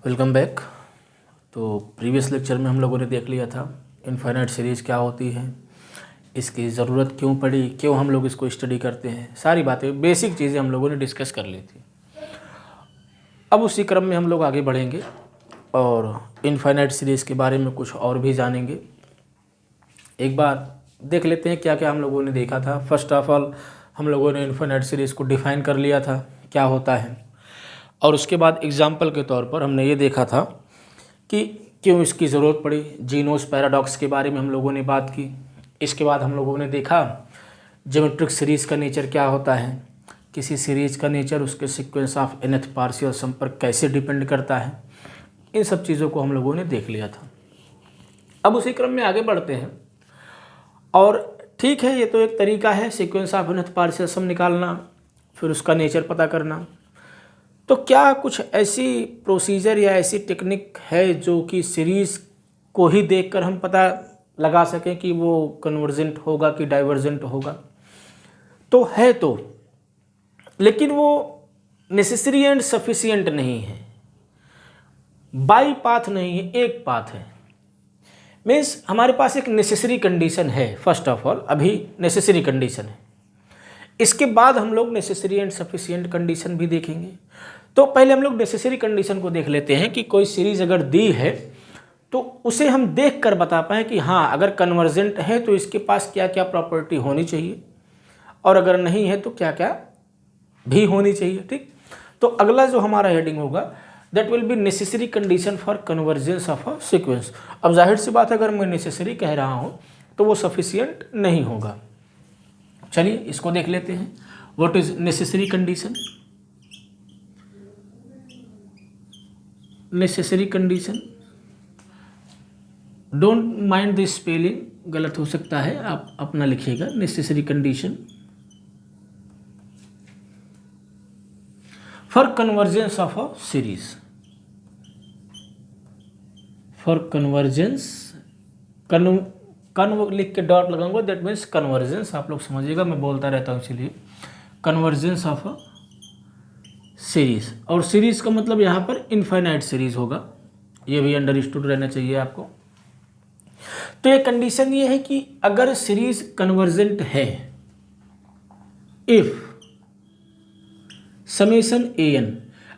Welcome back. तो previous lecture में हम लोगों ने देख लिया था इनफाइनाइट सीरीज़ क्या होती है, इसकी ज़रूरत क्यों पड़ी, क्यों हम लोग इसको स्टडी करते हैं, सारी बातें बेसिक चीज़ें हम लोगों ने डिस्कस कर ली थी। अब उसी क्रम में हम लोग आगे बढ़ेंगे और इनफाइनाइट सीरीज़ के बारे में कुछ और भी जानेंगे। एक बार देख लेते हैं क्या क्या हम लोगों ने देखा था। फर्स्ट ऑफ ऑल हम लोगों ने इनफाइनाइट सीरीज़ को डिफ़ाइन कर लिया था क्या होता है, और उसके बाद एग्जाम्पल के तौर पर हमने ये देखा था कि क्यों इसकी ज़रूरत पड़ी। जीनोस पैराडॉक्स के बारे में हम लोगों ने बात की। इसके बाद हम लोगों ने देखा ज्योमेट्रिक सीरीज़ का नेचर क्या होता है, किसी सीरीज़ का नेचर उसके sequence of nth partial sum पर कैसे डिपेंड करता है। इन सब चीज़ों को हम लोगों ने देख लिया था। अब उसी क्रम में आगे बढ़ते हैं। और ठीक है, ये तो एक तरीका है सीक्वेंस ऑफ nth पार्शियल सम निकालना, फिर उसका नेचर पता करना। तो क्या कुछ ऐसी प्रोसीजर या ऐसी टेक्निक है जो कि सीरीज़ को ही देखकर हम पता लगा सकें कि वो कन्वर्जेंट होगा कि डाइवर्जेंट होगा? तो है, तो लेकिन वो नेसेसरी एंड सफिशिएंट नहीं है, बाई पाथ नहीं है, एक पाथ है। मीन्स हमारे पास एक नेसेसरी कंडीशन है। फर्स्ट ऑफ ऑल अभी नेसेसरी कंडीशन है, इसके बाद हम लोग नेसेसरी एंड सफिशिएंट कंडीशन भी देखेंगे। तो पहले हम लोग नेसेसरी कंडीशन को देख लेते हैं कि कोई सीरीज अगर दी है तो उसे हम देख कर बता पाएँ कि हाँ, अगर कन्वर्जेंट है तो इसके पास क्या क्या प्रॉपर्टी होनी चाहिए, और अगर नहीं है तो क्या क्या भी होनी चाहिए। ठीक, तो अगला जो हमारा हेडिंग होगा that will be necessary condition for convergence of a sequence. अब जाहिर सी बात है, अगर मैं नेसेसरी कह रहा हूँ तो वो सफिशिएंट नहीं होगा। चलिए इसको देख लेते हैं। What is necessary condition? Necessary condition, don't mind the spelling, गलत हो सकता है, आप अपना लिखिएगा। Necessary condition for convergence of a series, for convergence, Kanva लिख के डॉट लगाऊंगा, दैट मीन्स कन्वर्जेंस। आप लोग समझिएगा, मैं बोलता रहता हूँ इसलिए। कन्वर्जेंस ऑफ अ सीरीज, और सीरीज का मतलब यहाँ पर इनफाइनाइट सीरीज होगा, ये भी अंडरस्टूड रहना चाहिए आपको। तो ये कंडीशन ये है कि अगर सीरीज कन्वर्जेंट है, इफ समेशन ए एन,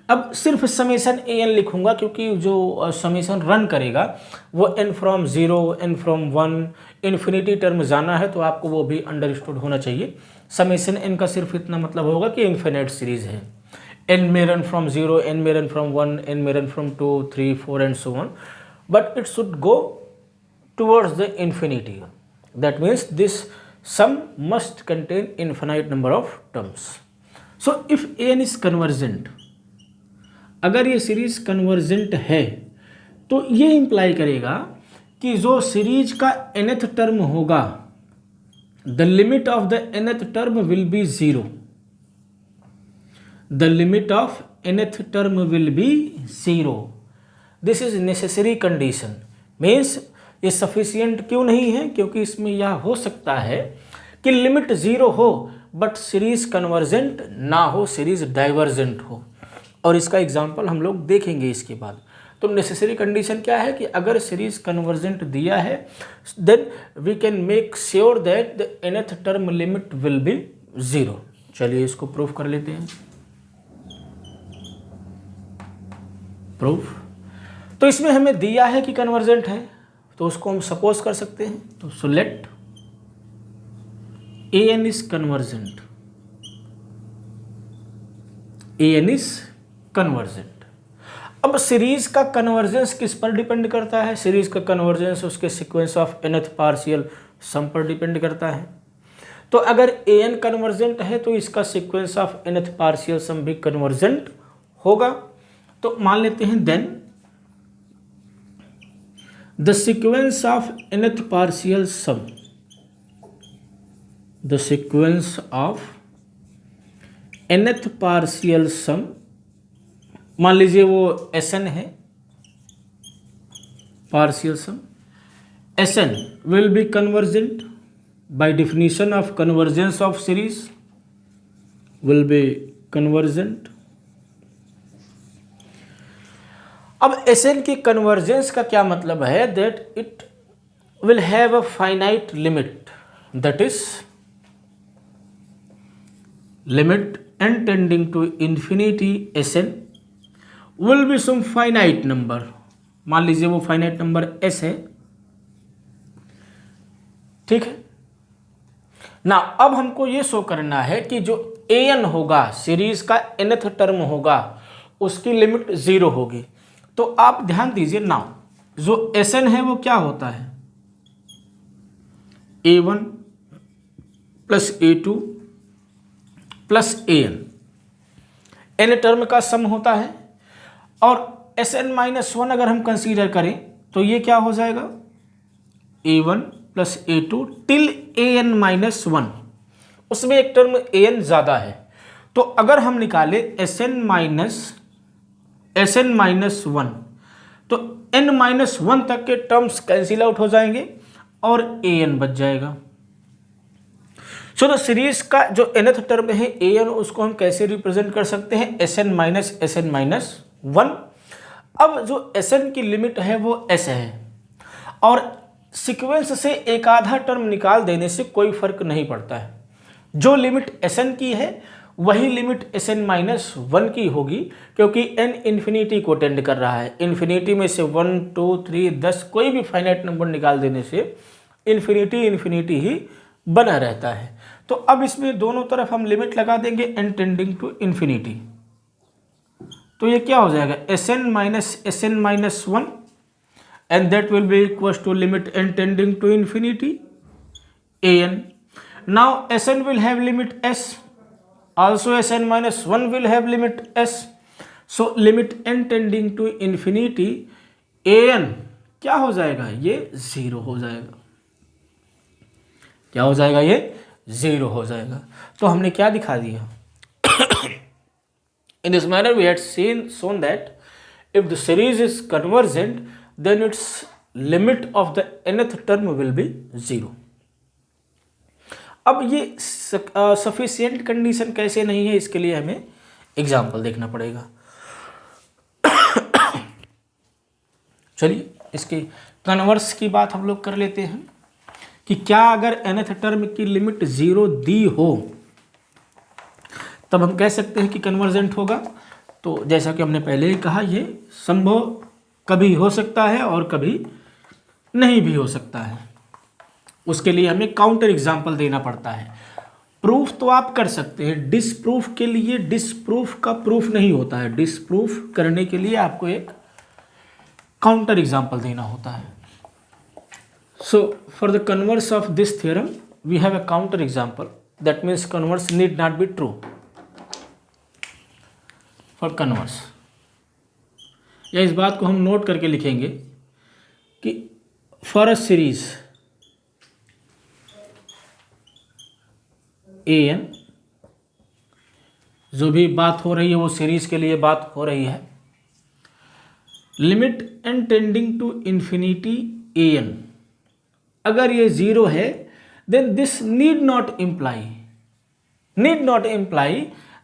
अब सिर्फ समेशन ए एन लिखूंगा क्योंकि जो समेशन रन करेगा वो n from 0, n from 1, infinity term जाना है, तो आपको वो भी अंडरस्टूड होना चाहिए। समेशन n का सिर्फ इतना मतलब होगा कि इन्फिनिट सीरीज है। n में रन फ्रॉम 0, n में रन फ्रॉम 1, n में run from 2, 3, 4 and so on, but it should go towards the infinity. That means this sum must contain infinite number of terms. So if an is convergent, अगर ये series convergent है तो ये imply करेगा कि जो series का nth term होगा, the limit of the nth term will be 0, the limit of nth term will be 0। This is necessary condition. Means ये सफिशिएंट क्यों नहीं है? क्योंकि इसमें यह हो सकता है कि लिमिट 0 हो बट सीरीज कन्वर्जेंट ना हो, सीरीज डाइवर्जेंट हो, और इसका एग्जांपल हम लोग देखेंगे इसके बाद। तो नेसेसरी कंडीशन क्या है कि अगर सीरीज कन्वर्जेंट दिया है then we can make sure that the nth term limit will be 0। चलिए इसको प्रूफ कर लेते हैं। प्रूफ, तो इसमें हमें दिया है कि कन्वर्जेंट है, तो उसको हम सपोज कर सकते हैं। तो so let a n is convergent, a n is convergent. अब सीरीज का कन्वर्जेंस किस पर डिपेंड करता है? सीरीज का कन्वर्जेंस उसके sequence of nth partial sum पर डिपेंड करता है। तो अगर ए एन कन्वर्जेंट है तो इसका सीक्वेंस ऑफ nth पार्शियल सम भी कन्वर्जेंट होगा। तो मान लेते हैं then the sequence of nth partial sum, the sequence of nth partial sum, मान लीजिए वो Sn है, partial sum Sn will be convergent by definition of convergence of series, will be convergent अब Sn की कन्वर्जेंस का क्या मतलब है, that it will have a finite limit, that is limit n tending to infinity Sn will be some finite number. मान लीजिए वो finite number s है, ठीक है ना। अब हमको ये शो करना है कि जो an होगा, सीरीज का nth टर्म होगा, उसकी लिमिट 0 होगी। तो आप ध्यान दीजिए ना, जो Sn है वो क्या होता है, a1 plus a2 plus an, n term का सम होता है। और Sn-1 अगर हम कंसीडर करें तो ये क्या हो जाएगा, a1 plus a2 till an-1, उसमें एक टर्म an ज़्यादा है। तो अगर हम निकाले Sn-1 तो n-1 तक के टर्म्स कैंसिल आउट हो जाएंगे और an बच जाएगा। सो द सीरीज का जो nth टर्म है an, उसको हम कैसे रिप्रेजेंट कर सकते हैं, Sn-1। अब जो Sn की लिमिट है वो s है, और सीक्वेंस से एक आधा टर्म निकाल देने से कोई फर्क नहीं पड़ता है। जो लिमिट Sn की है वही लिमिट Sn-1 की होगी, क्योंकि n इन्फिनिटी को टेंड कर रहा है। इन्फिनिटी में से 1 2 3 10 कोई भी फाइनाइट नंबर निकाल देने से इन्फिनिटी ही बना रहता है। तो अब इसमें दोनों तरफ हम लिमिट लगा देंगे n टेंडिंग टू इन्फिनिटी। तो ये क्या हो जाएगा, Sn-1 and that will be equals to limit n tending to infinity an. Now Sn will have limit s, also Sn-1 will have limit s, so limit n tending to infinity an क्या हो जाएगा, ये 0 हो जाएगा। क्या हो जाएगा, ये 0 हो जाएगा। तो हमने क्या दिखा दिया, in this manner we had shown that if the series is convergent then its limit of the nth term will be 0। अब ये सफिशिएंट कंडीशन कैसे नहीं है, इसके लिए हमें एग्जाम्पल देखना पड़ेगा। चलिए इसके कन्वर्स की बात हम लोग कर लेते हैं कि क्या अगर nth टर्म की लिमिट 0 दी हो तब हम कह सकते हैं कि कन्वर्जेंट होगा। तो जैसा कि हमने पहले ही कहा, ये संभव कभी हो सकता है और कभी नहीं भी हो सकता है। उसके लिए हमें काउंटर एग्जाम्पल देना पड़ता है। प्रूफ तो आप कर सकते हैं, डिसप्रूफ के लिए डिसप्रूफ का प्रूफ नहीं होता है। डिसप्रूफ करने के लिए आपको एक काउंटर एग्जाम्पल देना होता है। So for the converse of this theorem we have a counter example, that means converse need not be true for converse. या इस बात को हम नोट करके लिखेंगे कि फॉर अ सीरीज an, जो भी बात हो रही है वो सीरीज के लिए बात हो रही है, limit n tending to infinity an, अगर ये 0 है then this need not imply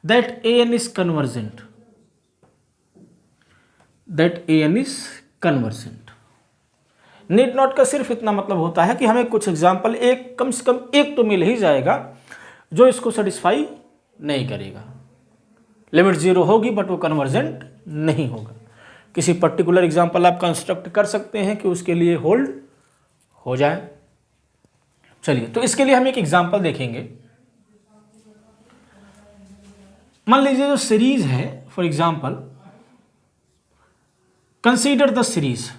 that an is convergent, need not का सिर्फ इतना मतलब होता है कि हमें कुछ एग्जाम्पल एक कम से कम एक तो मिल ही जाएगा जो इसको सेटिस्फाई नहीं करेगा। लिमिट 0 होगी बट वो कन्वर्जेंट नहीं होगा। किसी पर्टिकुलर एग्जाम्पल आप कंस्ट्रक्ट कर सकते हैं कि उसके लिए होल्ड हो जाए। चलिए तो इसके लिए हम एक एग्जाम्पल देखेंगे। मान लीजिए जो सीरीज है, for example consider the series,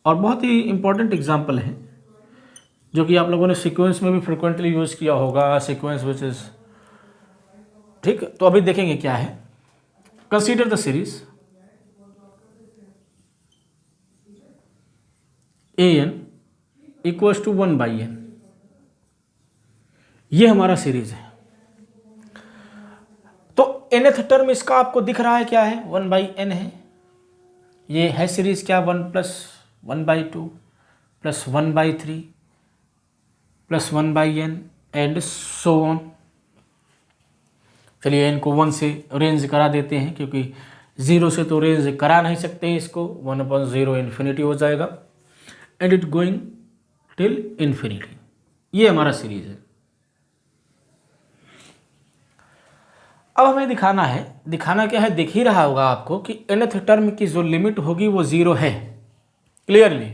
और बहुत ही इंपॉर्टेंट एग्जाम्पल है जो कि आप लोगों ने सीक्वेंस में भी फ्रिक्वेंटली यूज किया होगा, सीक्वेंस विच इज ठीक। तो अभी देखेंगे क्या है। Consider the series an equals to 1/n, ये हमारा सीरीज है। तो nth टर्म इसका आपको दिख रहा है क्या है, 1/n है। ये है सीरीज क्या, 1 + 1/2 + 1/3 + 1/n एंड सो ऑन। चलिए n को 1 से रेंज करा देते हैं क्योंकि 0 से तो रेंज करा नहीं सकते हैं इसको, 1/0 इन्फिनिटी हो जाएगा and it going till infinity. ये हमारा सीरीज है। अब हमें दिखाना क्या है, दिख ही रहा होगा आपको कि nth टर्म की जो लिमिट होगी वो 0 है clearly.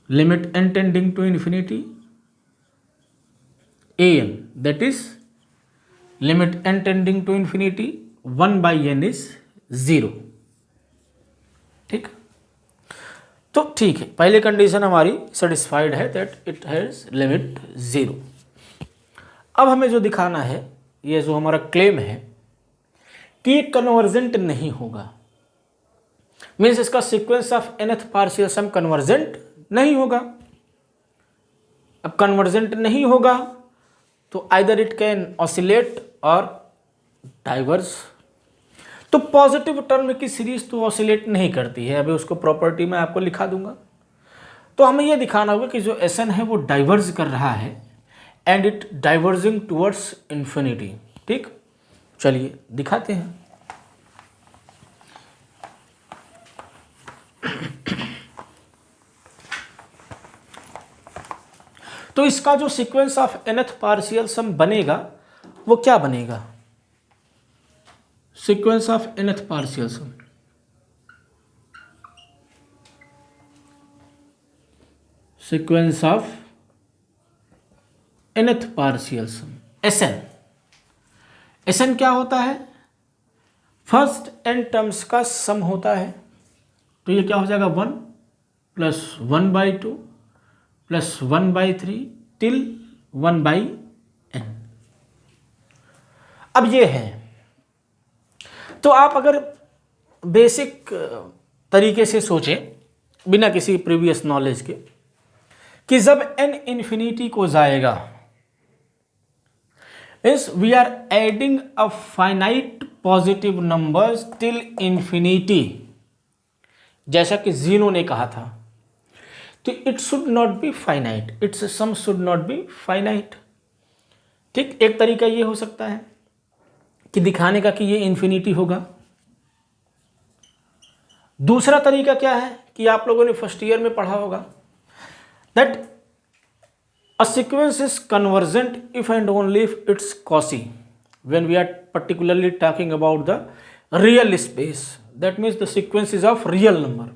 Limit n tending to infinity an, that is limit n tending to infinity 1/n is 0। ठीक, तो ठीक है, पहली कंडीशन हमारी सेटिस्फाइड है दैट इट हैज लिमिट 0। अब हमें जो दिखाना है, ये जो हमारा क्लेम है कि ये कन्वर्जेंट नहीं होगा, मीन्स इसका sequence of nth partial sum convergent नहीं होगा। अब कन्वर्जेंट नहीं होगा तो either it can oscillate or diverge. तो पॉजिटिव टर्म की सीरीज तो ऑसिलेट नहीं करती है, अभी उसको प्रॉपर्टी में आपको लिखा दूंगा। तो हमें यह दिखाना होगा कि जो Sn है वो डाइवर्ज कर रहा है and it diverging towards infinity. ठीक, चलिए दिखाते हैं। तो इसका जो sequence of nth partial sum बनेगा वो क्या बनेगा, sequence of nth partial sum, sequence of nth partial sum Sn क्या होता है, फर्स्ट n टर्म्स का सम होता है। तो ये क्या हो जाएगा 1 + 1/2 + 1/3 टिल 1/n। अब ये है, तो आप अगर बेसिक तरीके से सोचें बिना किसी प्रीवियस नॉलेज के कि जब n इन्फिनिटी को जाएगा, means we are adding a finite positive numbers till infinity, जैसा कि जीनो ने कहा था, तो it should not be finite, its sum should not be finite. ठीक, एक तरीका ये हो सकता है कि दिखाने का कि ये इन्फिनिटी होगा। दूसरा तरीका क्या है कि आप लोगों ने फर्स्ट ईयर में पढ़ा होगा that a sequence is convergent if and only if it's Cauchy when we are particularly talking about the real space, that means the sequence is of real number.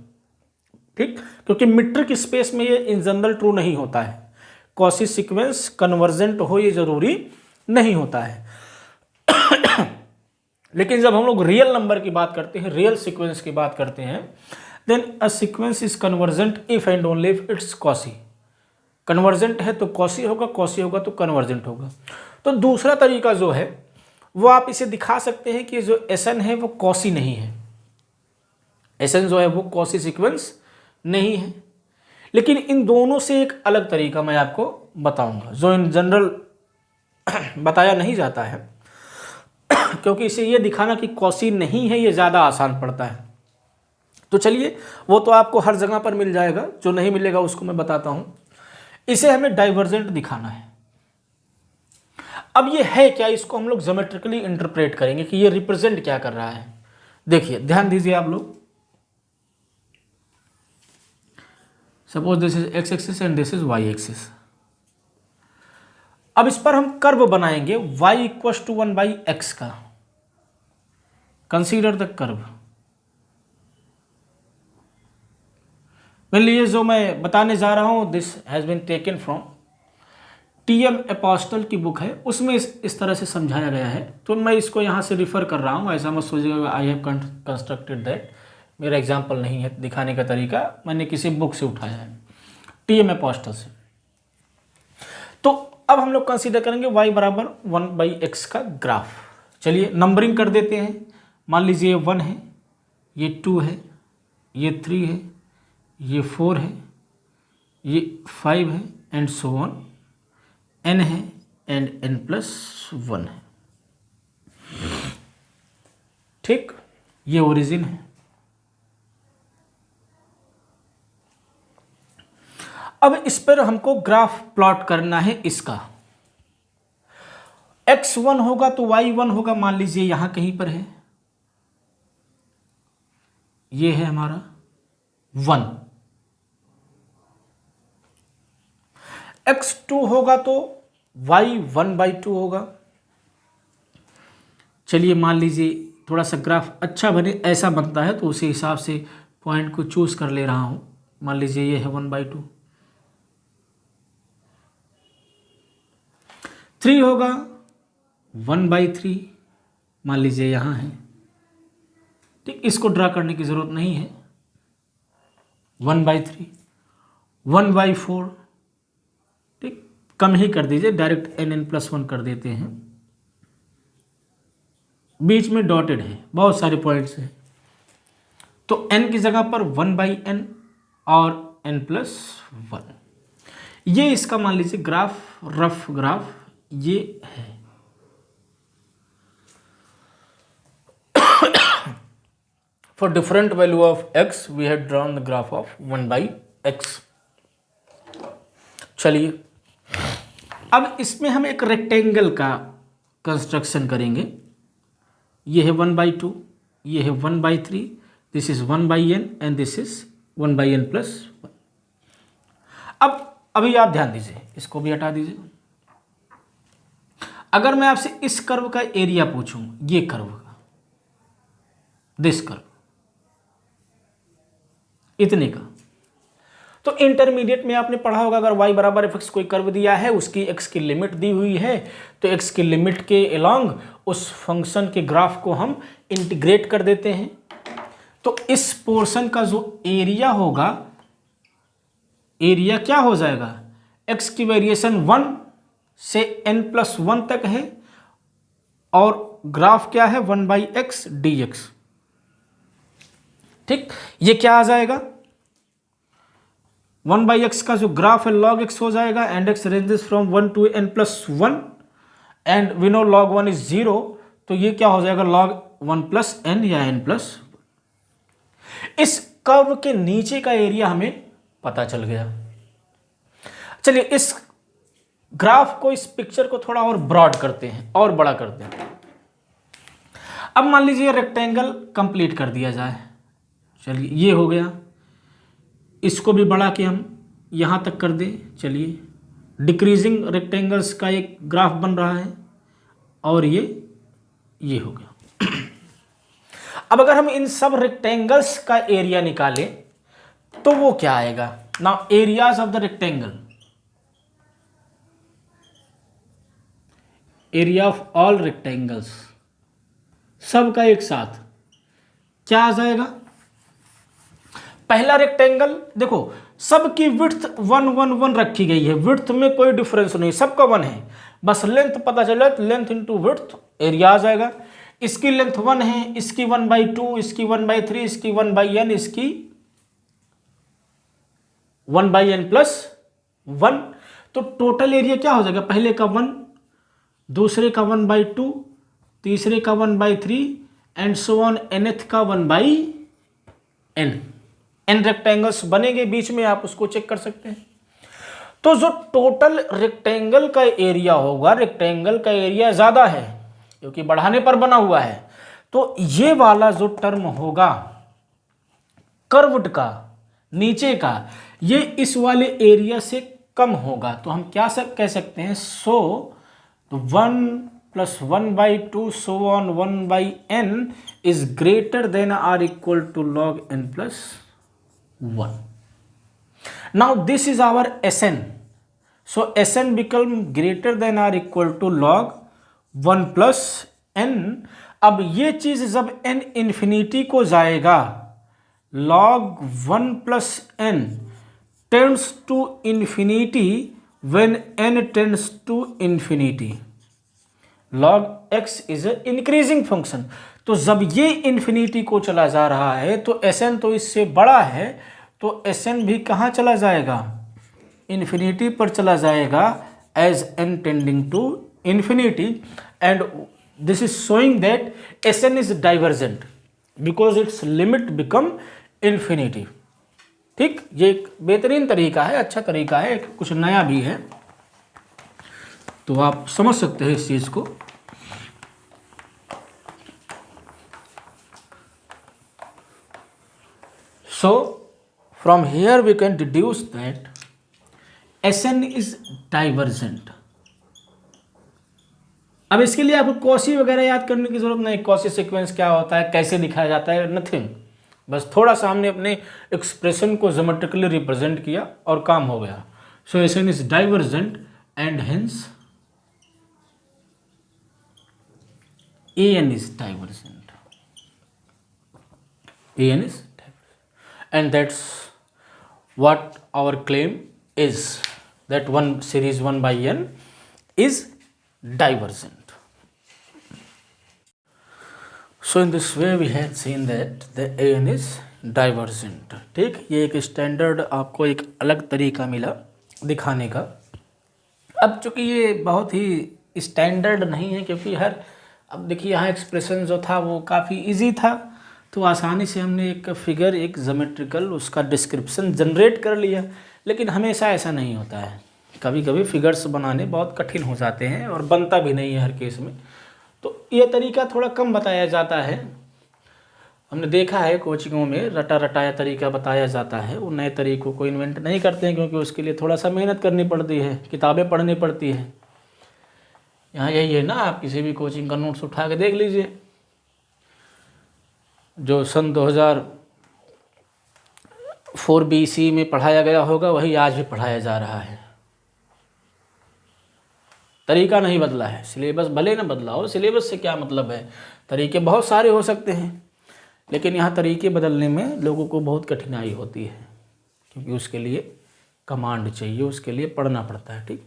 ठीक, क्योंकि मीट्रिक स्पेस में ये in general true नहीं होता है, quasi sequence convergent हो ये जरूरी नहीं होता है। लेकिन जब हम लोग रियल नंबर की बात करते हैं, रियल सीक्वेंस की बात करते हैं, then a sequence is convergent if and only if it's Cauchy. Convergent है तो कॉसी होगा, कॉसी होगा तो कन्वर्जेंट होगा। तो दूसरा तरीका जो है वो आप इसे दिखा सकते हैं कि जो Sn है वो कॉसी नहीं है, Sn जो है वो कॉसी सीक्वेंस नहीं है। लेकिन इन दोनों से एक अलग तरीका मैं आपको बताऊंगा जो इन जनरल बताया नहीं जाता है, क्योंकि इसे ये दिखाना कि कॉसी नहीं है ये ज़्यादा आसान पड़ता है। तो चलिए, वो तो आपको हर जगह पर मिल जाएगा, जो नहीं मिलेगा उसको मैं बताता हूँ। इसे हमें डाइवर्जेंट दिखाना है। अब ये है क्या, इसको हम लोग ज्योमेट्रिकली इंटरप्रेट करेंगे कि ये रिप्रेजेंट क्या कर रहा है। देखिए, ध्यान दीजिए आप लोग, suppose this is x axis and this is y axis. अब इस पर हम कर्व बनाएंगे y = 1/x का। Consider the curve. ये जो मैं बताने जा रहा हूं this has been taken from TM Apostol की बुक है, उसमें इस तरह से समझाया गया है। तो मैं इसको यहाँ से रिफर कर रहा हूँ, ऐसा मत सोचिएगा आई हैव कंस्ट्रक्टेड दैट, मेरा एग्जाम्पल नहीं है दिखाने का तरीका, मैंने किसी बुक से उठाया है, TM एपोस्टल से। तो अब हम लोग कंसीडर करेंगे y = 1/x का ग्राफ। चलिए नंबरिंग कर देते हैं। मान लीजिए ये 1 है, ये 2 है, ये 3 है, ये 4 है, ये 5 है एंड सो ऑन, n है एंड n+1 है। ठीक, ये ओरिजिन है। अब इस पर हमको ग्राफ प्लॉट करना है इसका। x1 होगा तो y1 होगा, मान लीजिए यहां कहीं पर है, ये है हमारा 1। x2 होगा तो y 1/2 होगा। चलिए मान लीजिए थोड़ा सा ग्राफ अच्छा बने, ऐसा बनता है तो उसी हिसाब से पॉइंट को चूज कर ले रहा हूं। मान लीजिए ये है 1/2। 3 होगा 1/3, मान लीजिए यहां है, ठीक, इसको ड्रा करने की जरूरत नहीं है। 1/3, 1/4, ठीक, कम ही कर दीजिए, डायरेक्ट n+1 कर देते हैं। बीच में डॉटेड है, बहुत सारे पॉइंट्स हैं, तो n की जगह पर 1/n और n+1। ये इसका मान लीजिए ग्राफ, रफ ग्राफ ये है। For different value of x we had drawn the graph of 1/x। चलिए अब इसमें हम एक रेक्टेंगल का कंस्ट्रक्शन करेंगे। ये है 1/2, ये है 1/3, this is 1/n and this is 1/n+1। अब अभी आप ध्यान दीजिए, इसको भी हटा दीजिए। अगर मैं आपसे इस कर्व का एरिया पूछूं, ये कर्व का, दिस कर्व, इतने का, तो इंटरमीडिएट में आपने पढ़ा होगा, अगर y बराबर f(x) कोई कर्व दिया है, उसकी x की लिमिट दी हुई है, तो x की लिमिट के अलोंग उस फंक्शन के ग्राफ को हम इंटीग्रेट कर देते हैं। तो इस पोर्शन का जो एरिया होगा, एरिया क्या हो जाएगा, x की वेरिएशन 1 से n+1 तक है, और ग्राफ क्या है 1/x dx। ठीक, ये क्या आ जाएगा, 1/x का जो ग्राफ है log x हो जाएगा, and x ranges from 1 to n+1 and we know log 1 is 0, तो ये क्या हो जाएगा log 1+n या n+1। इस कर्व के नीचे का एरिया हमें पता चल गया। चलिए इस ग्राफ को, इस पिक्चर को थोड़ा और ब्रॉड करते हैं और बड़ा करते हैं। अब मान लीजिए रेक्टेंगल कंप्लीट कर दिया जाए। चलिए ये हो गया, इसको भी बढ़ा के हम यहाँ तक कर दें। चलिए डिक्रीजिंग रेक्टेंगल्स का एक ग्राफ बन रहा है, और ये हो गया। अब अगर हम इन सब रेक्टेंगल्स का एरिया निकालें तो वो क्या आएगा, now areas of the rectangle, area of all rectangles, सब का एक साथ क्या आ जाएगा। पहला रेक्टेंगल देखो, सबकी विड्थ 1 1 1 रखी गई है, विड्थ में कोई डिफरेंस नहीं, सबका 1 है, बस लेंथ पता चला तो लेंथ इंटू विड्थ एरिया आ जाएगा। इसकी लेंथ 1 है, इसकी 1/2, इसकी 1/3, इसकी 1/n, इसकी 1/n+1, तो टोटल एरिया क्या हो जाएगा, पहले का 1, दूसरे का 1/2, तीसरे का 1/3 एंड सो ऑन, nth का 1/n। n रेक्टेंगल्स बनेंगे बीच में, आप उसको चेक कर सकते हैं। तो जो टोटल रेक्टेंगल का एरिया होगा, रेक्टेंगल का एरिया ज्यादा है क्योंकि बढ़ाने पर बना हुआ है, तो ये वाला जो टर्म होगा कर्व्ड का, नीचे का, ये इस वाले एरिया से कम होगा। तो हम क्या कह सकते हैं, सो 1 + 1/2 so on 1/n is greater than or equal to log n+1. Now this is our Sn. So Sn become greater than or equal to log 1+n। अब ये चीज जब n इंफिनिटी को जाएगा, log 1+n tends to infinity when n tends to infinity। log x is a increasing function, तो जब ये infinity को चला जा रहा है तो Sn तो इससे बड़ा है, तो Sn भी कहाँ चला जाएगा, इंफिनिटी पर चला जाएगा, as n tending to infinity, and this is showing that Sn is divergent because its limit become infinity. ठीक, ये एक बेहतरीन तरीका है, अच्छा तरीका है, कुछ नया भी है। तो आप समझ सकते हैं इस चीज़ को। So from here we can deduce that Sn is divergent. अब इसके लिए आपको कॉशी वगैरह याद करने की जरूरत नहीं, कॉशी सीक्वेंस क्या होता है, कैसे दिखाया जाता है, नथिंग। बस थोड़ा सा हमने अपने एक्सप्रेशन को ज्योमेट्रिकली रिप्रेजेंट किया और काम हो गया। सो Sn is divergent and hence An is divergent. An is divergent. And that's what our claim is, that one series 1 by n is divergent. So in this way we have seen that the An is divergent. ठीक, ये एक standard आपको एक अलग तरीका मिला दिखाने का। अब चूंकि ये बहुत ही स्टैंडर्ड नहीं है, क्योंकि अब देखिए यहाँ एक्सप्रेशन जो था वो काफ़ी इजी था, तो आसानी से हमने एक फिगर, एक ज्योमेट्रिकल उसका डिस्क्रिप्शन जनरेट कर लिया। लेकिन हमेशा ऐसा नहीं होता है, कभी कभी फिगर्स बनाने बहुत कठिन हो जाते हैं और बनता भी नहीं है हर केस में, तो ये तरीका थोड़ा कम बताया जाता है। हमने देखा है कोचिंगों में रटा रटाया तरीका बताया जाता है, वो नए तरीक़ों को इन्वेंट नहीं करते हैं, क्योंकि उसके लिए थोड़ा सा मेहनत करनी पड़ती है, किताबें पढ़नी पड़ती है। यहाँ यही है ना, आप किसी भी कोचिंग का नोट्स उठा के देख लीजिए, जो सन 2004 BC में पढ़ाया गया होगा वही आज भी पढ़ाया जा रहा है। तरीका नहीं बदला है, सिलेबस भले ना बदला हो, सिलेबस से क्या मतलब है, तरीके बहुत सारे हो सकते हैं, लेकिन यहाँ तरीके बदलने में लोगों को बहुत कठिनाई होती है, क्योंकि उसके लिए कमांड चाहिए, उसके लिए पढ़ना पड़ता है। ठीक,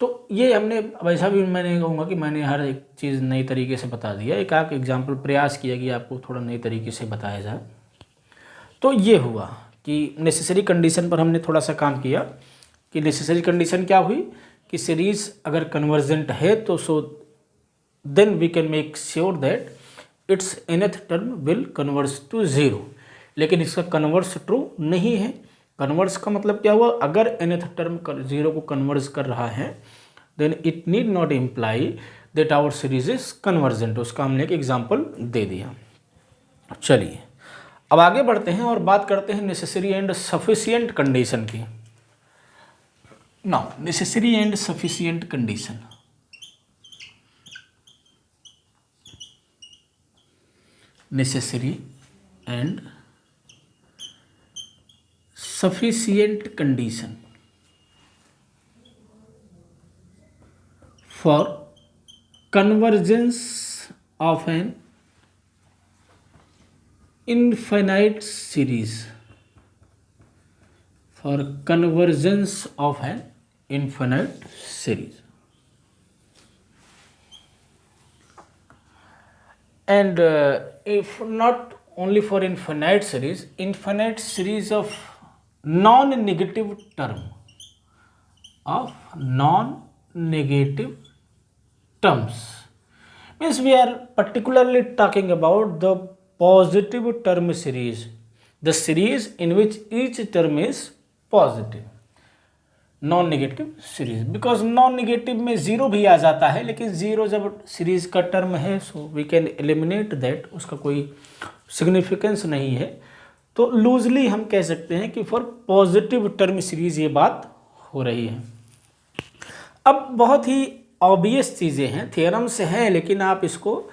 तो ये हमने वैसा भी मैंने कहूँगा कि मैंने हर एक चीज़ नई तरीके से बता दिया, एक आध एग्जाम्पल प्रयास किया कि आपको थोड़ा नई तरीके से बताया जाए। तो ये हुआ कि नेसेसरी कंडीशन पर हमने थोड़ा सा काम किया, कि नेसेसरी कंडीशन क्या हुई कि सीरीज़ अगर कन्वर्जेंट है तो so then we can make sure that its nth term will converse to 0। लेकिन इसका कन्वर्स ट्रू नहीं है। कन्वर्स का मतलब क्या हुआ, अगर nth टर्म 0 को कन्वर्स कर रहा है then it need not imply that our series is convergent. उसका हमने एक एग्जांपल दे दिया। चलिए अब आगे बढ़ते हैं और बात करते हैं नेसेसरी एंड सफिशिएंट कंडीशन की। Now necessary and sufficient condition, necessary and sufficient condition for convergence of an infinite series, for convergence of an infinite series, and if not only for infinite series of non-negative term, of non-negative terms, means we are particularly talking about the positive term series, the series in which each term is positive, non negative series. Because non negative में zero भी आ जाता है, लेकिन zero जब series का term है so we can eliminate that, उसका कोई सिग्निफिकेंस नहीं है। तो लूजली हम कह सकते हैं कि फॉर पॉजिटिव टर्म सीरीज ये बात हो रही है। अब बहुत ही ऑब्वियस चीज़ें हैं, थ्योरम से हैं, लेकिन आप इसको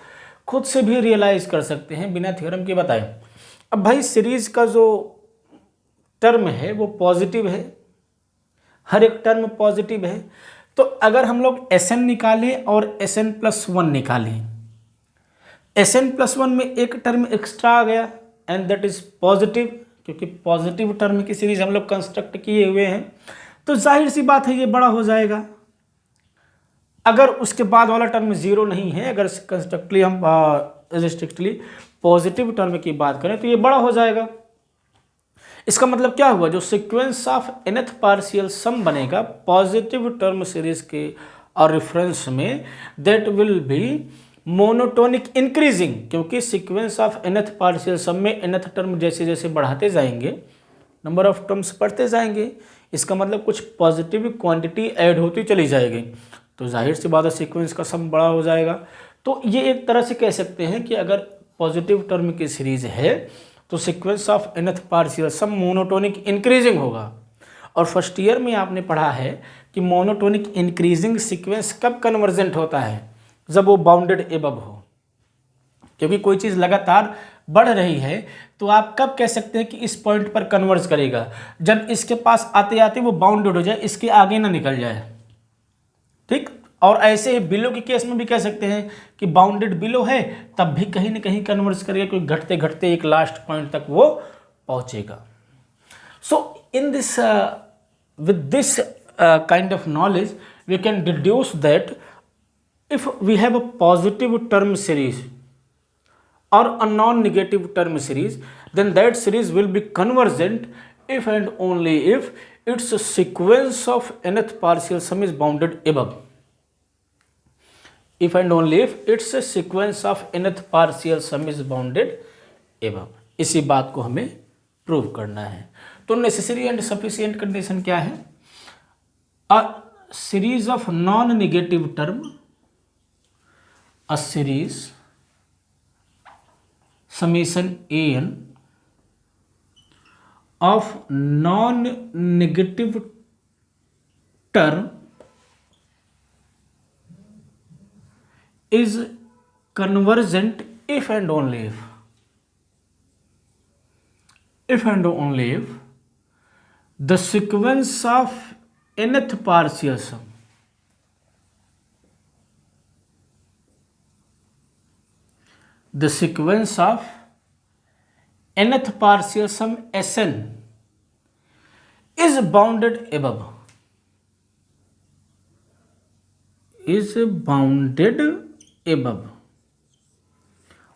खुद से भी रियलाइज़ कर सकते हैं बिना थ्योरम के बताए। अब भाई सीरीज का जो टर्म है वो पॉजिटिव है, हर एक टर्म पॉजिटिव है। तो अगर हम लोग Sn निकालें और Sn+1 निकालें, Sn+1 में एक टर्म एक्स्ट्रा आ गया एंड दैट इज पॉजिटिव, क्योंकि पॉजिटिव टर्म की सीरीज हम लोग कंस्ट्रक्ट किए हुए हैं, तो जाहिर सी बात है ये बड़ा हो जाएगा। अगर उसके बाद वाला टर्म जीरो नहीं है, अगर कंस्ट्रक्टली हम स्ट्रिक्टली पॉजिटिव टर्म की बात करें तो ये बड़ा हो जाएगा। इसका मतलब क्या हुआ, जो sequence of nth partial sum बनेगा पॉजिटिव टर्म सीरीज के और रेफरेंस में, that will be monotonic increasing, क्योंकि सीक्वेंस ऑफ nth पार्शियल सम में nth टर्म जैसे जैसे बढ़ाते जाएंगे नंबर ऑफ टर्म्स बढ़ते जाएंगे। इसका मतलब कुछ पॉजिटिव क्वांटिटी ऐड होती चली जाएगी। तो जाहिर सी बात है सीक्वेंस का सम बड़ा हो जाएगा। तो ये एक तरह से कह सकते हैं कि अगर पॉजिटिव टर्म की सीरीज है तो sequence of nth partial sum monotonic increasing होगा। और फर्स्ट ईयर में आपने पढ़ा है कि मोनोटोनिक इंक्रीजिंग सीक्वेंस कब कन्वर्जेंट होता है, जब वो बाउंडेड एबव हो। क्योंकि कोई चीज़ लगातार बढ़ रही है तो आप कब कह सकते हैं कि इस पॉइंट पर कन्वर्ज करेगा, जब इसके पास आते आते वो बाउंडेड हो जाए, इसके आगे ना निकल जाए। ठीक, और ऐसे ही बिलो के केस में भी कह सकते हैं कि बाउंडेड बिलो है तब भी कहीं ना कहीं कन्वर्ज करेगा, क्योंकि घटते घटते एक लास्ट पॉइंट तक वो पहुंचेगा। So in this with this kind of knowledge we can deduce that if we have a positive term series or a non-negative term series, then that series will be convergent if and only if its sequence of nth partial sum is bounded above. If and only if its sequence of nth partial sum is bounded above. इसी बात को हमें prove करना है। तो necessary and sufficient condition क्या है? A series of non negative term, a series summation an of non-negative term is convergent if and only if the sequence of nth partial sum nth partial sum Sn is bounded above.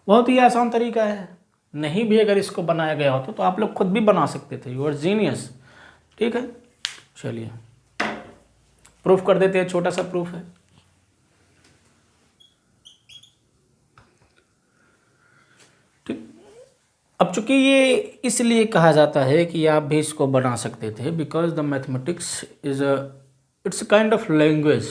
बहुत ही आसान तरीका है। नहीं भी अगर इसको बनाया गया होता तो आप लोग खुद भी बना सकते थे। You are genius. ठीक है, चलिए प्रूफ कर देते हैं। छोटा सा प्रूफ है। अब चूंकि ये इसलिए कहा जाता है कि आप भी इसको बना सकते थे, because the mathematics is it's kind of language.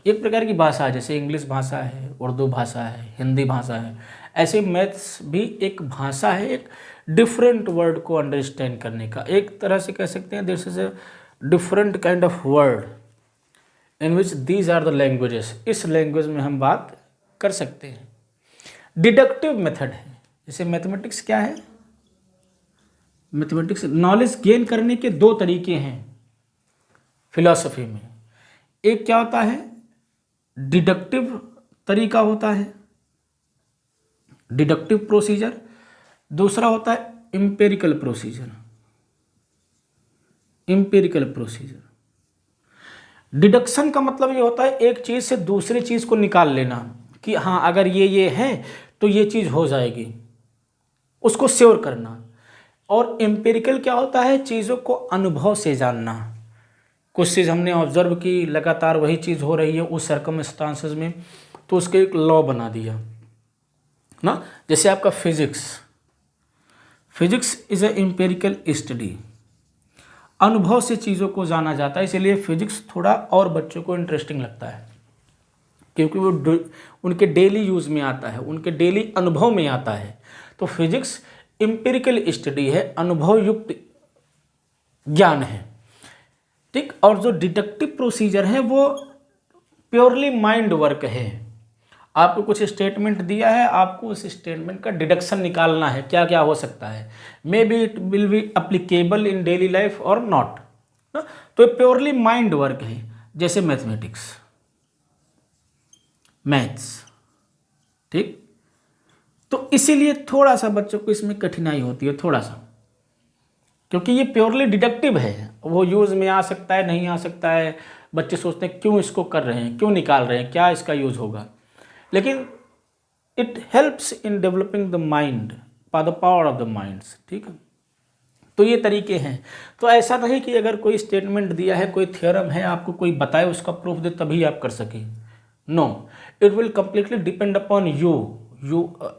एक प्रकार की भाषा है, जैसे इंग्लिश भाषा है, उर्दू भाषा है, हिंदी भाषा है, ऐसे मैथ्स भी एक भाषा है, एक डिफरेंट वर्ड को अंडरस्टैंड करने का। एक तरह से कह सकते हैं this is a different kind of word in which these are the languages. इस लैंग्वेज में हम बात कर सकते हैं। डिडक्टिव मेथड है। जैसे मैथमेटिक्स क्या है? मैथमेटिक्स नॉलेज गेन करने के दो तरीके हैं फिलॉसफी में। एक क्या होता है? डिडक्टिव तरीका होता है, डिडक्टिव प्रोसीजर। दूसरा होता है एम्पिरिकल प्रोसीजर। डिडक्शन का मतलब ये होता है एक चीज से दूसरी चीज को निकाल लेना कि हाँ अगर ये है तो ये चीज हो जाएगी, उसको श्योर करना। और एम्पिरिकल क्या होता है? चीज़ों को अनुभव से जानना। कुछ चीज़ हमने ऑब्जर्व की, लगातार वही चीज़ हो रही है उस सर्कमस्टांसेस में, तो उसके एक लॉ बना दिया ना। जैसे आपका physics is a empirical study. अनुभव से चीज़ों को जाना जाता है, इसलिए फिजिक्स थोड़ा और बच्चों को इंटरेस्टिंग लगता है, क्योंकि वो उनके डेली यूज़ में आता है, उनके डेली अनुभव में आता है। तो फिजिक्स एम्पिरिकल स्टडी है, अनुभव युक्त ज्ञान है। ठीक। और जो डिडक्टिव प्रोसीजर है वो प्योरली माइंड वर्क है। आपको कुछ स्टेटमेंट दिया है, आपको उस स्टेटमेंट का डिडक्शन निकालना है, क्या क्या हो सकता है। May be it will be applicable in daily life और नॉट। तो प्योरली माइंड वर्क है, जैसे मैथ्स। ठीक। तो इसीलिए थोड़ा सा बच्चों को इसमें कठिनाई होती है, थोड़ा सा, क्योंकि ये प्योरली डिडक्टिव है। वो यूज़ में आ सकता है, नहीं आ सकता है। बच्चे सोचते हैं क्यों इसको कर रहे हैं, क्यों निकाल रहे हैं, क्या इसका यूज़ होगा। लेकिन it helps in developing the mind by the power of the minds. ठीक है। तो ये तरीके हैं। तो ऐसा नहीं कि अगर कोई स्टेटमेंट दिया है, कोई थ्योरम है, आपको कोई बताए, उसका प्रूफ दे तभी आप कर सकें। No, it will completely depend upon you.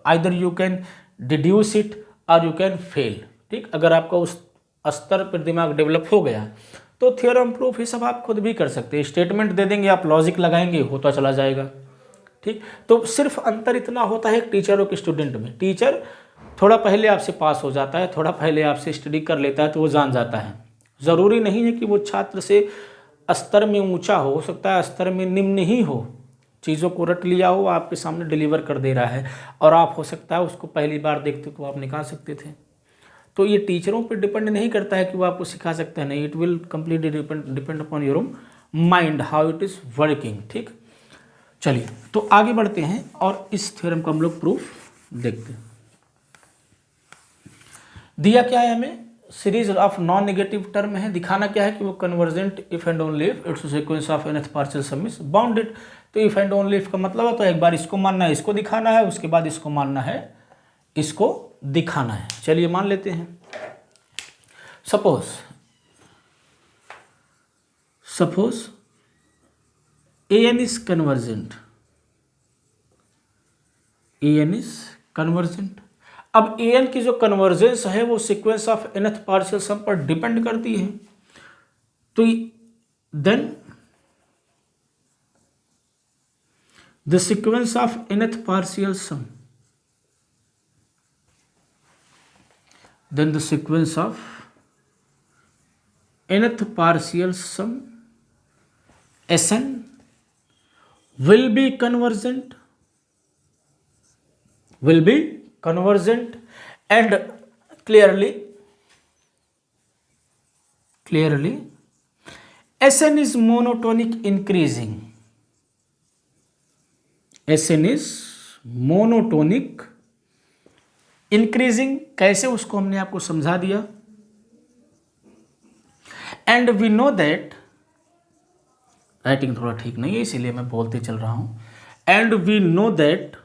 Either you can deduce it or you can fail. ठीक। अगर आपका उस स्तर पर दिमाग डेवलप हो गया तो थ्योरम प्रूफ ये सब आप खुद भी कर सकते हैं, स्टेटमेंट दे देंगे, आप लॉजिक लगाएंगे, होता चला जाएगा। ठीक, तो सिर्फ अंतर इतना होता है एक टीचर और स्टूडेंट में। टीचर थोड़ा पहले आपसे पास हो जाता है, थोड़ा पहले आपसे स्टडी कर लेता है, तो वो जान जाता है। ज़रूरी नहीं है कि वो छात्र से स्तर में ऊंचा हो सकता है स्तर में निम्न ही हो, चीज़ों को रट लिया हो, आपके सामने डिलीवर कर दे रहा है, और आप हो सकता है उसको पहली बार देखते तो आप निकाल सकते थे। तो ये टीचरों पर डिपेंड नहीं करता है कि वो आपको सिखा सकता है, नहीं, it will completely depend upon your mind how it is working. ठीक, चलिए तो आगे बढ़ते हैं और इस थ्योरम का हम लोग प्रूफ देखते हैं। दिया क्या है हमें, series of non negative term है, दिखाना क्या है कि वो convergent if and only if it's sequence of nth partial some is bounded. तो इफ एंड ओनली इफ का मतलब है तो एक बार इसको मानना है, इसको दिखाना है, उसके बाद इसको मानना है, इसको दिखाना है। चलिए मान लेते हैं, suppose an is convergent, an is convergent। अब an की जो कन्वर्जेंस है वो sequence of nth partial sum पर डिपेंड करती है। तो then the sequence of nth partial sum, then the sequence of nth partial sum Sn will be convergent, and clearly Sn is monotonic increasing, Sn is monotonic increasing. कैसे, उसको हमने आपको समझा दिया। And we know that, writing थोड़ा ठीक नहीं है इसीलिए मैं बोलते चल रहा हूं। And we know that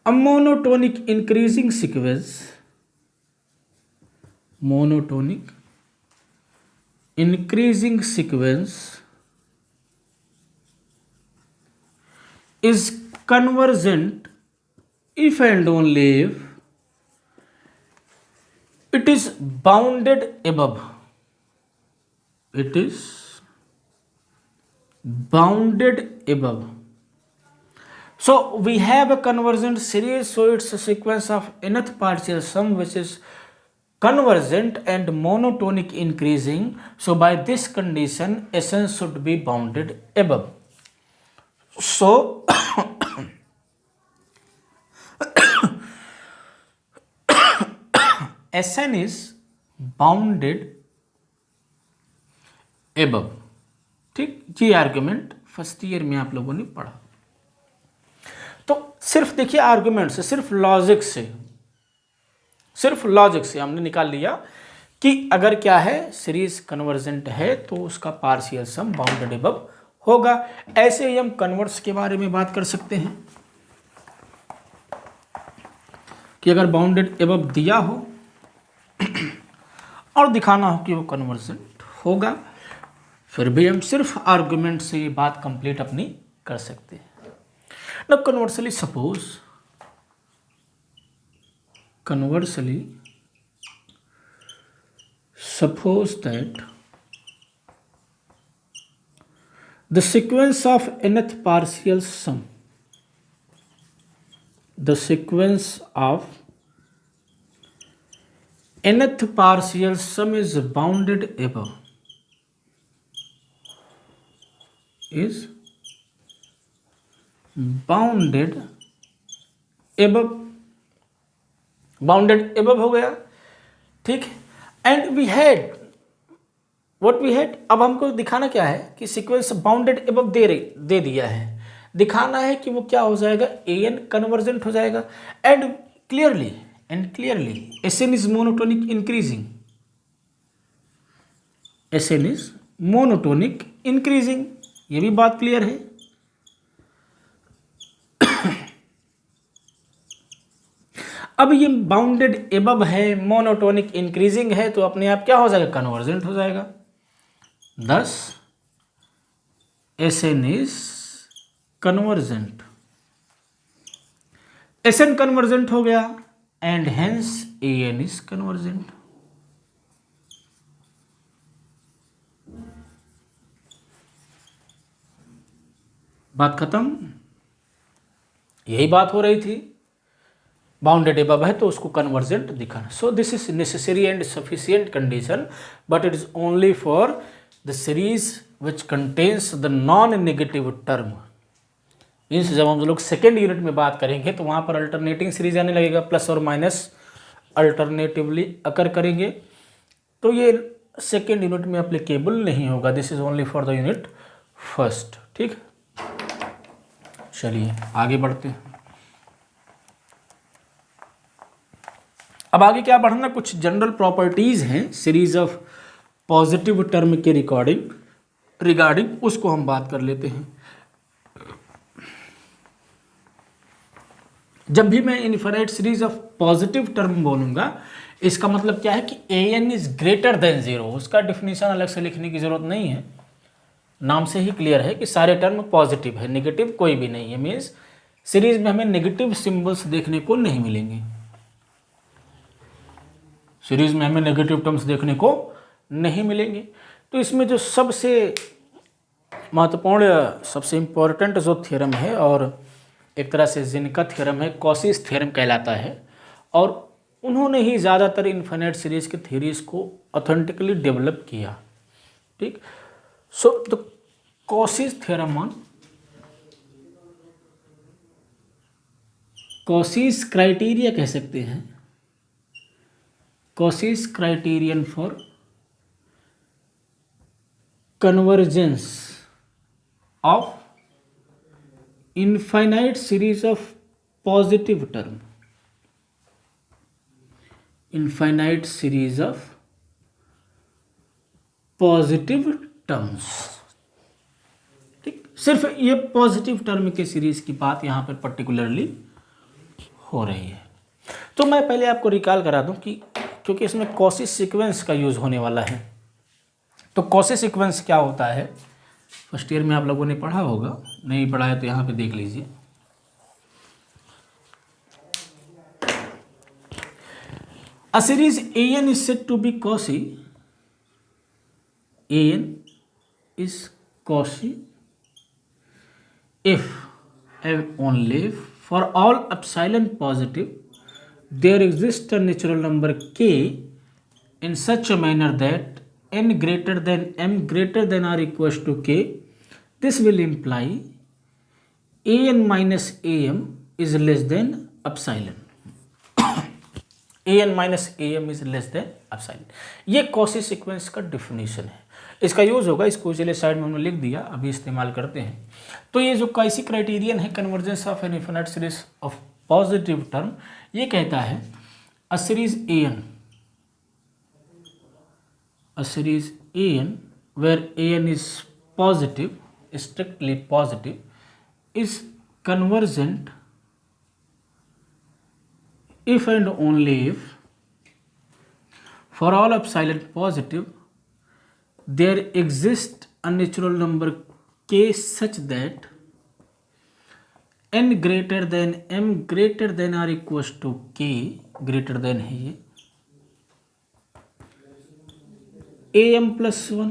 a monotonic increasing sequence, monotonic increasing sequence is convergent if and only if it is bounded above, it is bounded above। So we have a convergent series, so it's a sequence of nth partial sum which is convergent and monotonic increasing, so by this condition Sn should be bounded above। So Sn is bounded above। ठीक, ये argument first year में आप लोगों ने पढ़ा। तो सिर्फ देखिए आर्गुमेंट से, सिर्फ लॉजिक से हमने निकाल लिया कि अगर क्या है, सीरीज कन्वर्जेंट है तो उसका पार्शियल सम बाउंडेड अबव होगा। ऐसे ही हम कन्वर्स के बारे में बात कर सकते हैं कि अगर बाउंडेड अबव दिया हो और दिखाना हो कि वो कन्वर्जेंट होगा, फिर भी हम सिर्फ आर्गुमेंट से ये बात कंप्लीट अपनी कर सकते हैं। ना conversely suppose that the sequence of nth partial sum, the sequence of nth partial sum is bounded above, is bounded above हो गया। ठीक, and we had what we had. अब हमको दिखाना क्या है कि सीक्वेंस बाउंडेड अबव दे दिया है, दिखाना है कि वो क्या हो जाएगा, an कन्वर्जेंट हो जाएगा। And clearly Sn is monotonic increasing, Sn is monotonic increasing, ये भी बात क्लियर है। अब ये बाउंडेड अबव है, मोनोटोनिक इंक्रीजिंग है, तो अपने आप क्या हो जाएगा, कन्वर्जेंट हो जाएगा। Thus Sn is convergent, Sn convergent हो गया and hence an is convergent. बात खत्म। यही बात हो रही थी, बाउंडेड एबव है तो उसको कन्वर्जेंट दिखाना। So this is necessary and sufficient condition, but it is only for the series which contains the non negative term. Means जब हम लोग सेकेंड यूनिट में बात करेंगे तो वहाँ पर अल्टरनेटिंग सीरीज आने लगेगा, प्लस और माइनस अल्टरनेटिवली अकर करेंगे, तो ये सेकेंड यूनिट में अप्लीकेबल नहीं होगा। This is only for the unit first. ठीक, चलिए आगे बढ़ते हैं। अब आगे क्या बढ़ना, कुछ जनरल प्रॉपर्टीज हैं सीरीज ऑफ पॉजिटिव टर्म के रिगार्डिंग उसको हम बात कर लेते हैं। जब भी मैं infinite series of positive term बोलूंगा, इसका मतलब क्या है कि an इज ग्रेटर देन 0। उसका डिफिनीशन अलग से लिखने की जरूरत नहीं है, नाम से ही क्लियर है कि सारे टर्म पॉजिटिव है, नेगेटिव कोई भी नहीं है। मीन्स सीरीज में हमें नेगेटिव सिंबल्स देखने को नहीं मिलेंगे, सीरीज में हमें नेगेटिव टर्म्स देखने को नहीं मिलेंगे। तो इसमें जो सबसे महत्वपूर्ण, सबसे इम्पोर्टेंट जो थ्योरम है, और एक तरह से जिनका थ्योरम है, कॉसिस थ्योरम कहलाता है, और उन्होंने ही ज़्यादातर इनफाइनाइट सीरीज के थ्योरीज को ऑथेंटिकली डेवलप किया। ठीक, so the Cauchy's theorem on Cauchy's criteria कह सकते हैं, Cauchy's criterion for convergence of infinite series of positive term, infinite series of positive terms। ठीक, सिर्फ ये पॉजिटिव टर्म के सीरीज की बात यहाँ पर पर्टिकुलरली हो रही है। तो मैं पहले आपको रिकॉल करा दूं कि क्योंकि इसमें कॉसिस सीक्वेंस का यूज होने वाला है, तो कॉसिस सीक्वेंस क्या होता है, फर्स्ट ईयर में आप लोगों ने पढ़ा होगा, नहीं पढ़ा है तो यहाँ पे देख लीजिए। A series an is said to be Cauchy, an is Cauchy if and only for all epsilon positive there exists a natural number k in such a manner that n greater than m greater than or equals to k. This will imply an minus am is less than epsilon. an minus am is less than epsilon। ये कॉसिस sequence का definition है, इसका use होगा, इसको चलिए side में हमने लिख दिया, अभी इस्तेमाल करते हैं। तो ये जो कॉसी क्राइटेरियन है convergence of an infinite series of positive term, ये कहता है a series an where an is positive, strictly positive, is convergent if and only if for all epsilon positive there exists a natural number k such that n greater than m greater than or equals to k, greater than है ये am plus 1,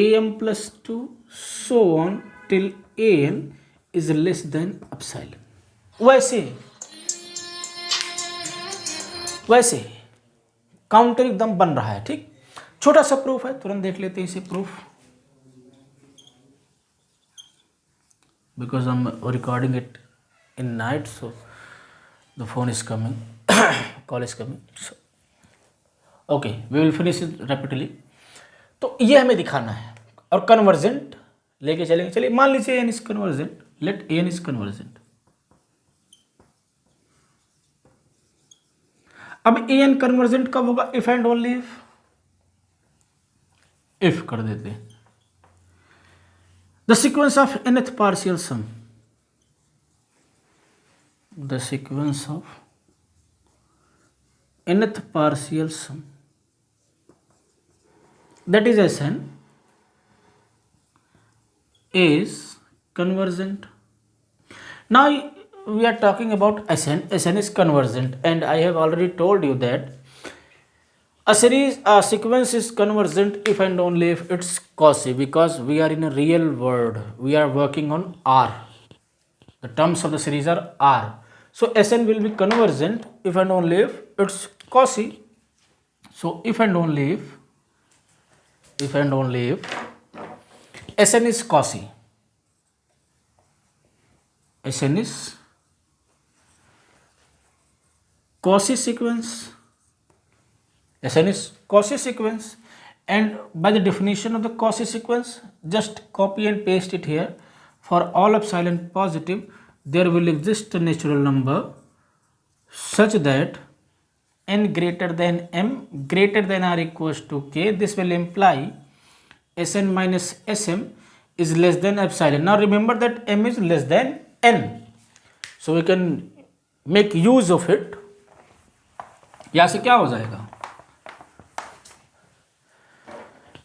am plus 2, so on till an is less than epsilon। वैसे counter एकदम बन रहा है। ठीक, छोटा सा प्रूफ है, तुरंत देख लेते हैं इसे proof, because I am recording it in night, so the phone is coming, call is coming. Okay, we will finish it rapidly. तो ये हमें दिखाना है और कन्वर्जेंट लेके चलेंगे। चलिए मान लीजिए n is convergent, let n is convergent. अब एन कन्वर्जेंट कब होगा, इफ एंड ओनली इफ कर देते हैं the sequence of nth partial sum, the sequence of nth partial sum, that is Sn, is convergent. Now we are talking about Sn. Sn is convergent, and I have already told you that a sequence is convergent if and only if it's Cauchy, because we are in a real world. We are working on R. The terms of the series are R. So Sn will be convergent if and only if it's Cauchy. So if and only if Sn is Cauchy. Sn is Cauchy sequence. Sn is Cauchy sequence, and by the definition of the Cauchy sequence, just copy and paste it here. For all epsilon positive, there will exist a natural number such that n greater than m greater than or equals to k. This will imply Sn minus Sm is less than epsilon. Now remember that m is less than n, so we can make use of it. यहाँ से क्या हो जाएगा,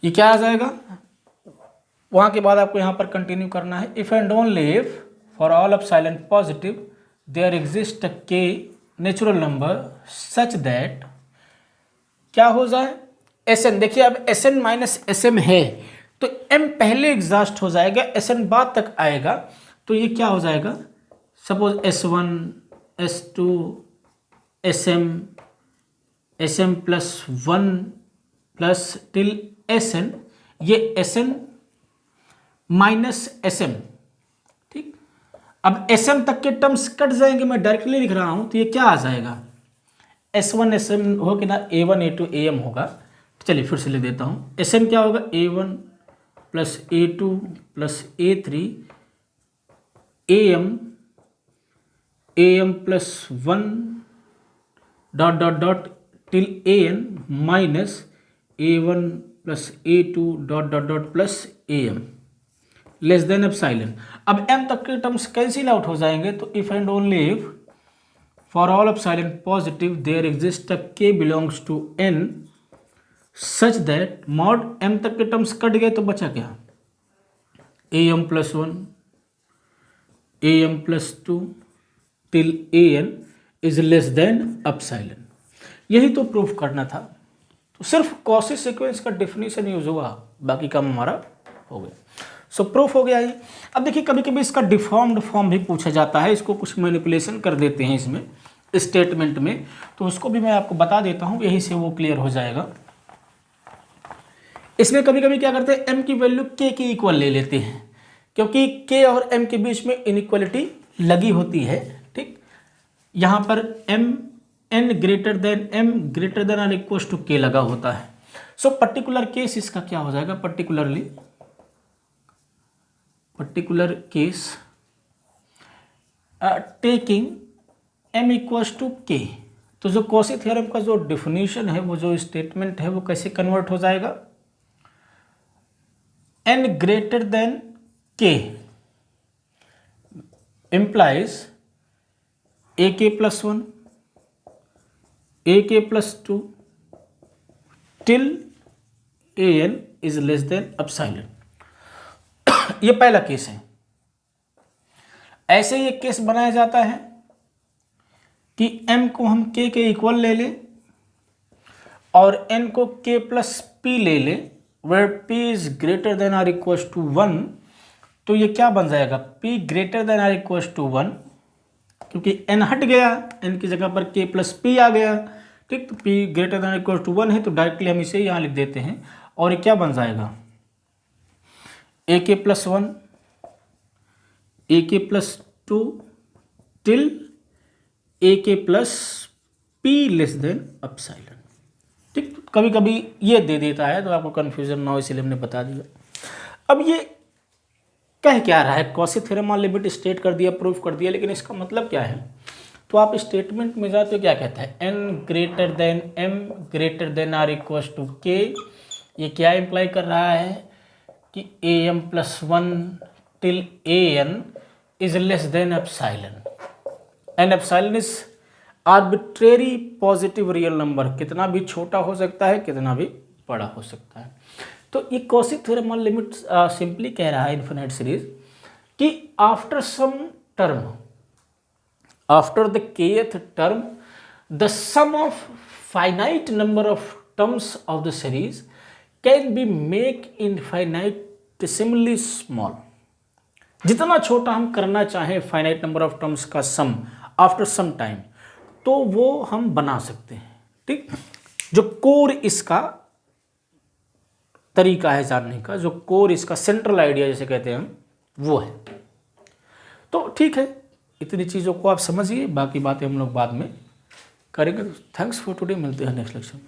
ये क्या आ जाएगा, वहाँ के बाद आपको यहाँ पर कंटिन्यू करना है. If and only if for all epsilon positive there exist a K natural number such that क्या हो जाए Sn. देखिए अब Sn माइनस Sm है तो m पहले एग्जॉस्ट हो जाएगा, Sn बाद तक आएगा, तो ये क्या हो जाएगा, suppose S1 S2 Sm plus 1 plus till Sn, ये Sn माइनस Sm. ठीक, अब Sm तक के टर्म्स कट जाएंगे, मैं डायरेक्टली लिख रहा हूं, तो ये क्या आ जाएगा, S1 Sm हो कि ना A1 A2 AM होगा. चलिए फिर से लिख देता हूं, Sn क्या होगा, A1 plus A2 plus A3 AM plus 1 dot dot dot till An minus A1 plus A2 dot dot dot plus AM less than epsilon. अब m तक के टर्म्स कैंसिल आउट हो जाएंगे, तो if and only if for all epsilon positive there exist a k belongs to n such that mod m तक के terms cut गए तो बचा क्या, am plus 1 am plus 2 till an is less than epsilon. यही तो proof करना था. तो सिर्फ कॉची सीक्वेंस का डेफिनेशन यूज हुआ, बाकी काम हमारा हो गया. सो प्रूफ हो गया ये. अब देखिए कभी कभी इसका डिफॉर्म्ड फॉर्म भी पूछा जाता है, इसको कुछ मैनिपुलेशन कर देते हैं इसमें स्टेटमेंट में, तो उसको भी मैं आपको बता देता हूँ, यही से वो क्लियर हो जाएगा. इसमें कभी कभी क्या करते हैं, m की वैल्यू k की इक्वल ले लेते हैं, क्योंकि k और m के बीच में इनइक्वलिटी लगी होती है. ठीक, यहाँ पर n greater than m greater than और इक्वल टू k लगा होता है. सो पर्टिकुलर केस इसका क्या हो जाएगा, particular case taking m equals to k. तो जो कॉची थ्योरम का जो डिफिनीशन है, वो जो स्टेटमेंट है, वो कैसे कन्वर्ट हो जाएगा, n greater than k implies ak plus 1 ak plus 2 till an is less than epsilon. ये पहला केस है. ऐसे ये केस बनाया जाता है कि m को हम k के इक्वल ले लें और n को k प्लस p ले लें, where p is greater than और इक्वल टू 1. तो ये क्या बन जाएगा, p ग्रेटर देन और इक्वल टू 1, क्योंकि n हट गया, n की जगह पर k प्लस p आ गया. ठीक, तो p ग्रेटर देन और इक्वल टू 1 है, तो डायरेक्टली हम इसे यहाँ लिख देते हैं. और ये क्या बन जाएगा, ak plus 1 ak plus 2 till ak plus p less than epsilon. ठीक, कभी कभी ये दे देता है तो आपको कन्फ्यूजन ना हो, इसलिए हमने बता दिया. अब ये कह क्या रहा है, कॉची थ्योरम और लिमिट स्टेट कर दिया, प्रूफ कर दिया, लेकिन इसका मतलब क्या है, तो आप स्टेटमेंट में जाते हो, क्या कहता है, n greater than m greater than और इक्वल टू k. ये क्या इम्प्लाई कर रहा है कि am plus 1 till an is less than epsilon, and epsilon is arbitrary positive real number, कितना भी छोटा हो सकता है, कितना भी बड़ा हो सकता है. तो ये कॉची थ्योरम और लिमिट सिंपली कह रहा है इन्फिनिट सीरीज कि after some term after the kth term the sum of finite number of terms of the series can be make infinitesimally small। जितना छोटा हम करना चाहें फाइनाइट नंबर ऑफ टर्म्स का सम आफ्टर सम टाइम, तो वो हम बना सकते हैं। ठीक, जो कोर इसका तरीका है जानने का, जो कोर इसका सेंट्रल आइडिया जिसे कहते हैं हम, वो है। तो ठीक है, इतनी चीज़ों को आप समझिए, बाकी बातें हम लोग बाद में करेंगे। थैंक्स फॉर टुडे, मिलते हैं नेक्स्ट लेक्चर में।